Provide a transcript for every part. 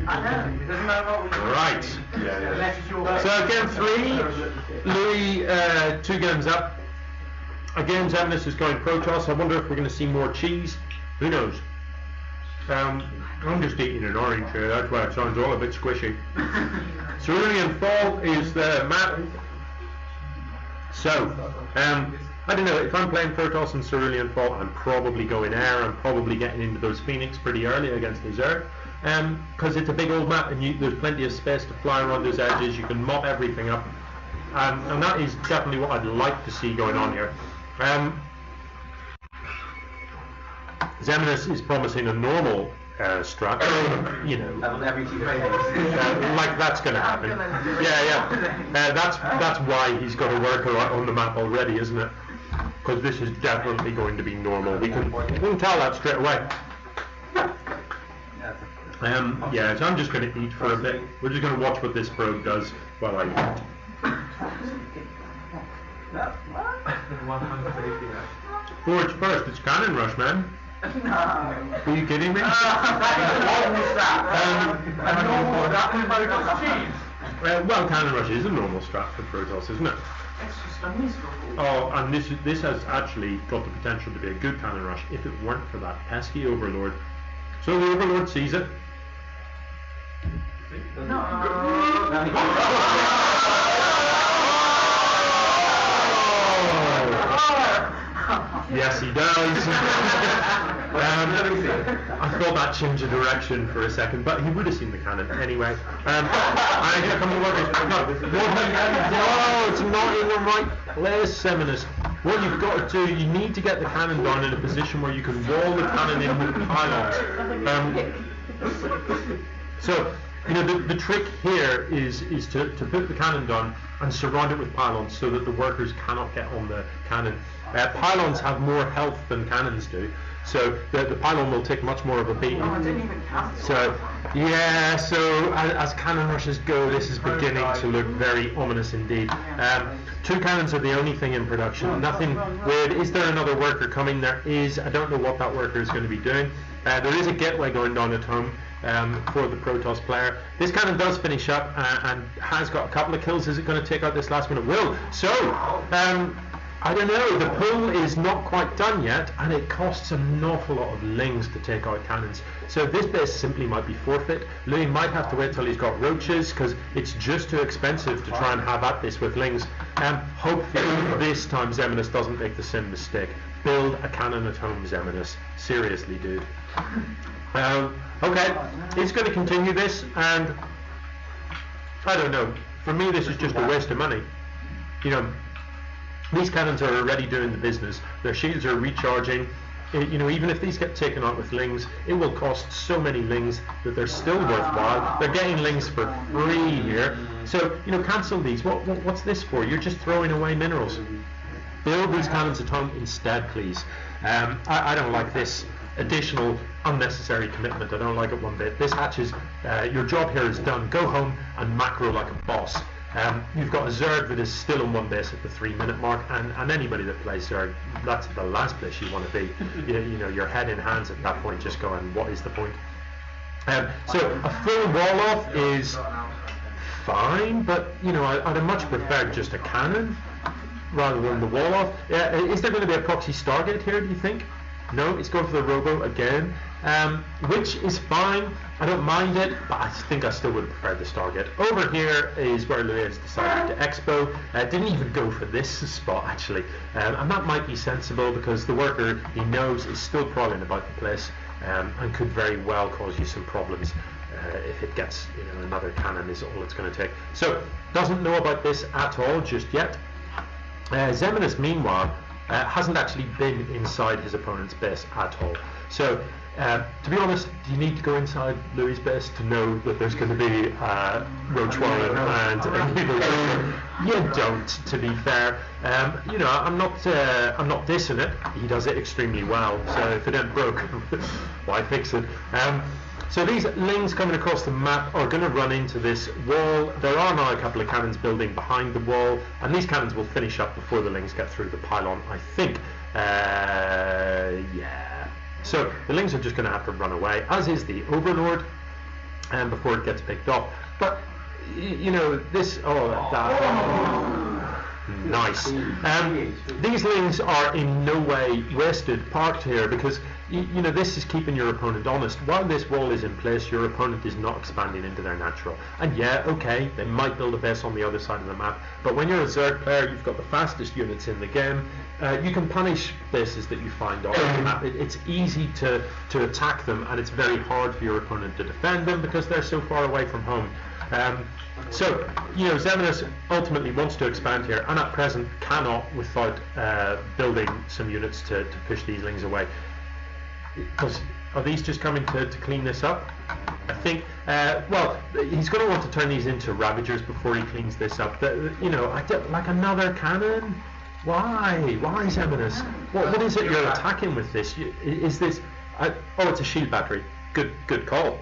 Right. So game 3, Louis 2 games up. Again, Xemnas is going Protoss. I wonder if we're going to see more cheese. Who knows? I'm just eating an orange here, that's why it sounds all a bit squishy. Cerulean Fall is the map. So, I don't know, if I'm playing Protoss and Cerulean Fall, I'm probably going air. I'm probably getting into those Phoenix pretty early against the Zerg. Because it's a big old map and there's plenty of space to fly around those edges. You can mop everything up. And that is definitely what I'd like to see going on here. Xemnas is promising a normal strat, you know, like that's going to happen. Yeah. That's why he's got a worker on the map already, isn't it? Because this is definitely going to be normal. We can tell that straight away. Yeah, so I'm just going to eat for a bit. We're just going to watch what this bro does while I eat. Forge first, it's Cannon Rush, man. No. Are you kidding me? Well, Cannon Rush is a normal strat for Protoss, isn't it? Oh, and this has actually got the potential to be a good Cannon Rush if it weren't for that pesky Overlord. So the Overlord sees it. Yes, he does. I thought that changed the direction for a second, but he would have seen the cannon anyway. No, it's not in the right place, Xemnas. What you've got to do, you need to get the cannon down in a position where you can wall the cannon in with pylons. So, you know, the trick here is to put the cannon down and surround it with pylons so that the workers cannot get on the cannon. Pylons have more health than cannons do, so the pylon will take much more of a beating. So, yeah, so as cannon rushes go, this is beginning to look very ominous indeed. 2 cannons are the only thing in production, nothing weird. Is there another worker coming? There is. I don't know what that worker is going to be doing. There is a gateway going down at home for the Protoss player. This cannon does finish up and has got a couple of kills. Is it going to take out this last one? It will. So, I don't know, the pull is not quite done yet, and it costs an awful lot of lings to take out cannons. So this base simply might be forfeit. Louis might have to wait till he's got roaches, because it's just too expensive to try and have at this with lings. Hopefully this time Xemnas doesn't make the same mistake. Build a cannon at home, Xemnas. Seriously, dude. Okay, he's going to continue this, and I don't know. For me, this is just a waste of money. You know, these cannons are already doing the business. Their shields are recharging. You know, even if these get taken out with lings, it will cost so many lings that they're still worthwhile. They're getting lings for free here. So, you know, cancel these. What's this for? You're just throwing away minerals. Build these cannons at home instead, please. I don't like this additional unnecessary commitment. I don't like it one bit. This hatches, your job here is done. Go home and macro like a boss. You've got a Zerg that is still on one base at the 3-minute mark, and anybody that plays Zerg, that's the last place you want to be. You know, your head in hands at that point, just going, what is the point? So a full wall off is fine, but you know, I'd much prefer just a cannon rather than the wall off. Is there going to be a proxy Stargate here, do you think? No, it's going for the Robo again, which is fine. I don't mind it, but I think I still would have preferred the Stargate. Over here is where Louis has decided to expo. Didn't even go for this spot, actually. And that might be sensible because the worker he knows is still prowling about the place and could very well cause you some problems if it gets, you know, another cannon is all it's going to take. So, doesn't know about this at all just yet. Xemnas, meanwhile, hasn't actually been inside his opponent's base at all. So, to be honest, do you need to go inside Louis' base to know that there's going to be Roach Warren and Evil? You don't, to be fair. You know, I'm not dissing it. He does it extremely well. So if it ain't broke, why fix it? So these lings coming across the map are going to run into this wall. There are now a couple of cannons building behind the wall, and these cannons will finish up before the lings get through the pylon, I think. Yeah. So the lings are just going to have to run away, as is the Overlord. before it gets picked off. But you know, this, nice. These lings are in no way wasted, parked here, because you know, this is keeping your opponent honest. While this wall is in place, your opponent is not expanding into their natural. And yeah, okay, they might build a base on the other side of the map, but when you're a Zerg player, you've got the fastest units in the game. You can punish bases that you find on the map. It's easy to attack them, and it's very hard for your opponent to defend them because they're so far away from home. So, you know, Xemnas ultimately wants to expand here, and at present cannot without building some units to push these lings away. Because are these just coming to clean this up? I think, well, he's going to want to turn these into Ravagers before he cleans this up. You know, like another cannon? Why Xemnas? What is it you're attacking with this? Is this... oh, it's a shield battery. Good call.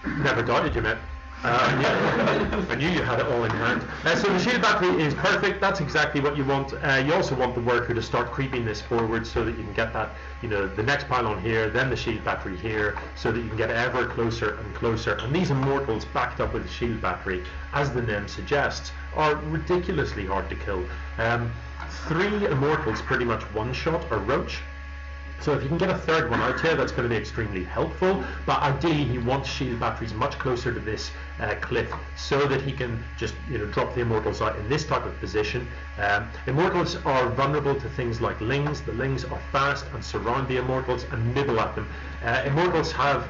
Never doubted you, mate. I knew you had it all in hand. So the shield battery is perfect. That's exactly what you want. You also want the worker to start creeping this forward so that you can get that, you know, the next pylon here, then the shield battery here, so that you can get ever closer and closer. And these immortals backed up with the shield battery, as the name suggests, are ridiculously hard to kill. 3 immortals pretty much one-shot a roach. So if you can get a third one out here, that's going to be extremely helpful. But ideally, he wants shield batteries much closer to this cliff, so that he can just, you know, drop the immortals out in this type of position. Immortals are vulnerable to things like lings. The lings are fast and surround the immortals and nibble at them. Immortals have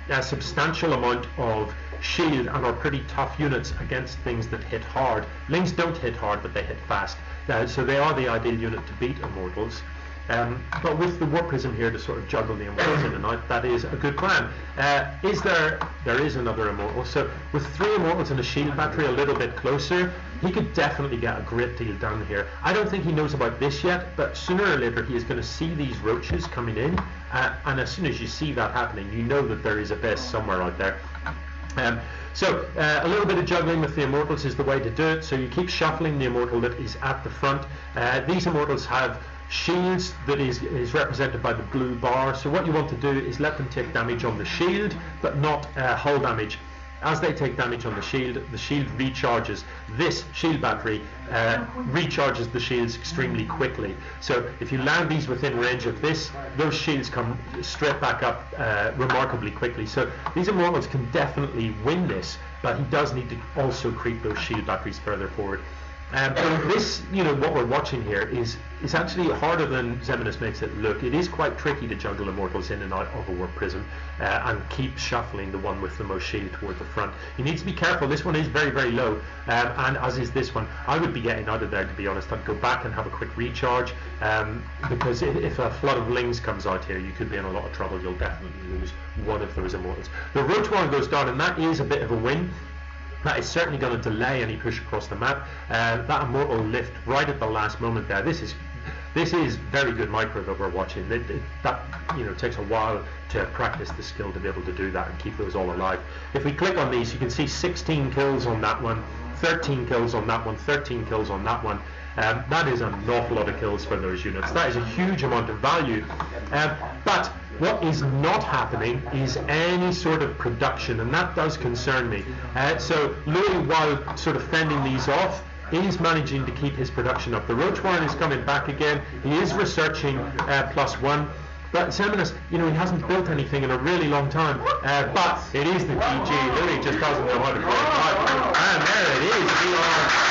a substantial amount of shield and are pretty tough units against things that hit hard. Lings don't hit hard, but they hit fast. So they are the ideal unit to beat immortals. But with the Warp Prism here to sort of juggle the immortals in and out, that is a good plan. There is another immortal. So with 3 immortals and a shield battery a little bit closer, he could definitely get a great deal done here. I don't think he knows about this yet, but sooner or later he is going to see these roaches coming in, and as soon as you see that happening, you know that there is a base somewhere out there. So a little bit of juggling with the immortals is the way to do it. So you keep shuffling the immortal that is at the front. These immortals have shields that is represented by the blue bar. So what you want to do is let them take damage on the shield, but not hull damage. As they take damage on the shield recharges. This shield battery recharges the shields extremely quickly. So if you land these within range of this, those shields come straight back up remarkably quickly. So these immortals can definitely win this, but he does need to also creep those shield batteries further forward. This, you know, what we're watching here is actually harder than Xemnas makes it look. It is quite tricky to juggle immortals in and out of a Warp Prism and keep shuffling the one with the most shield toward the front. You need to be careful. This one is very, very low, and as is this one. I would be getting out of there, to be honest. I'd go back and have a quick recharge, because if a flood of lings comes out here, you could be in a lot of trouble. You'll definitely lose one of those immortals. The Roach one goes down, and that is a bit of a win. That is certainly going to delay any push across the map. That immortal lift right at the last moment there. This is very good micro that we're watching. That you know, takes a while to practice the skill to be able to do that and keep those all alive. If we click on these, you can see 16 kills on that one, 13 kills on that one, 13 kills on that one. That is an awful lot of kills for those units. That is a huge amount of value. But what is not happening is any sort of production, and that does concern me. So Louis, while sort of fending these off, is managing to keep his production up. The Roach Warren is coming back again. He is researching +1. But Xemnas, you know, he hasn't built anything in a really long time. But it is the GG. Louis just doesn't know how to play it. And there it is. We are